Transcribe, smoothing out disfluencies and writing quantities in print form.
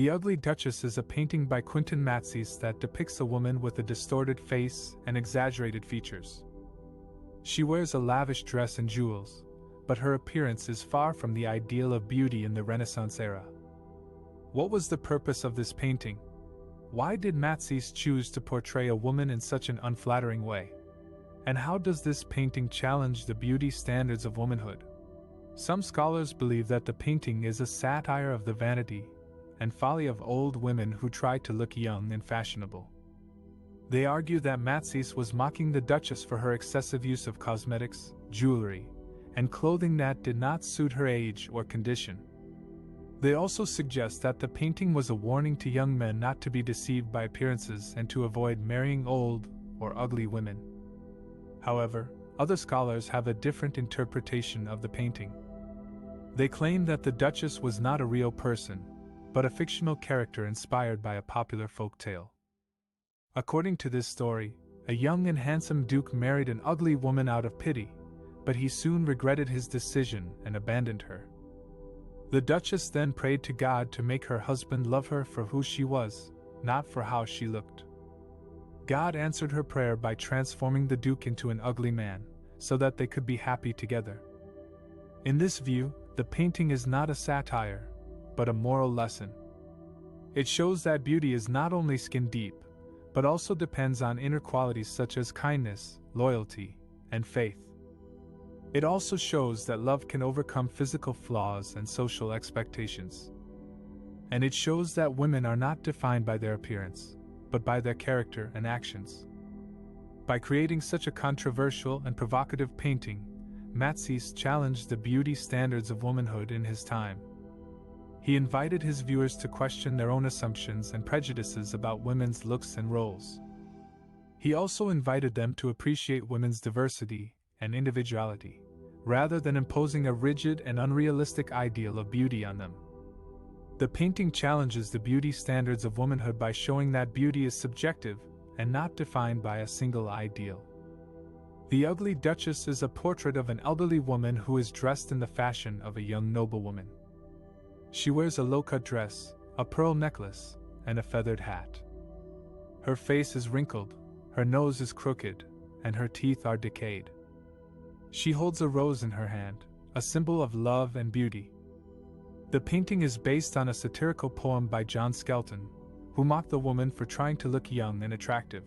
The Ugly Duchess is a painting by Quinten Massys that depicts a woman with a distorted face and exaggerated features. She wears a lavish dress and jewels, but her appearance is far from the ideal of beauty in the Renaissance era. What was the purpose of this painting? Why did Massys choose to portray a woman in such an unflattering way? And how does this painting challenge the beauty standards of womanhood? Some scholars believe that the painting is a satire of the vanity and folly of old women who try to look young and fashionable. They argue that Massys was mocking the Duchess for her excessive use of cosmetics, jewelry, and clothing that did not suit her age or condition. They also suggest that the painting was a warning to young men not to be deceived by appearances and to avoid marrying old or ugly women. However, other scholars have a different interpretation of the painting. They claim that the Duchess was not a real person, but a fictional character inspired by a popular folk tale. According to this story, a young and handsome duke married an ugly woman out of pity, but he soon regretted his decision and abandoned her. The Duchess then prayed to God to make her husband love her for who she was, not for how she looked. God answered her prayer by transforming the duke into an ugly man, so that they could be happy together. In this view, the painting is not a satire, but a moral lesson. It shows that beauty is not only skin deep, but also depends on inner qualities such as kindness, loyalty, and faith. It also shows that love can overcome physical flaws and social expectations. And it shows that women are not defined by their appearance, but by their character and actions. By creating such a controversial and provocative painting, Massys challenged the beauty standards of womanhood in his time. He invited his viewers to question their own assumptions and prejudices about women's looks and roles. He also invited them to appreciate women's diversity and individuality, rather than imposing a rigid and unrealistic ideal of beauty on them. The painting challenges the beauty standards of womanhood by showing that beauty is subjective and not defined by a single ideal. The Ugly Duchess is a portrait of an elderly woman who is dressed in the fashion of a young noblewoman. She wears a low-cut dress, a pearl necklace, and a feathered hat. Her face is wrinkled, her nose is crooked, and her teeth are decayed. She holds a rose in her hand, a symbol of love and beauty. The painting is based on a satirical poem by John Skelton, who mocked the woman for trying to look young and attractive.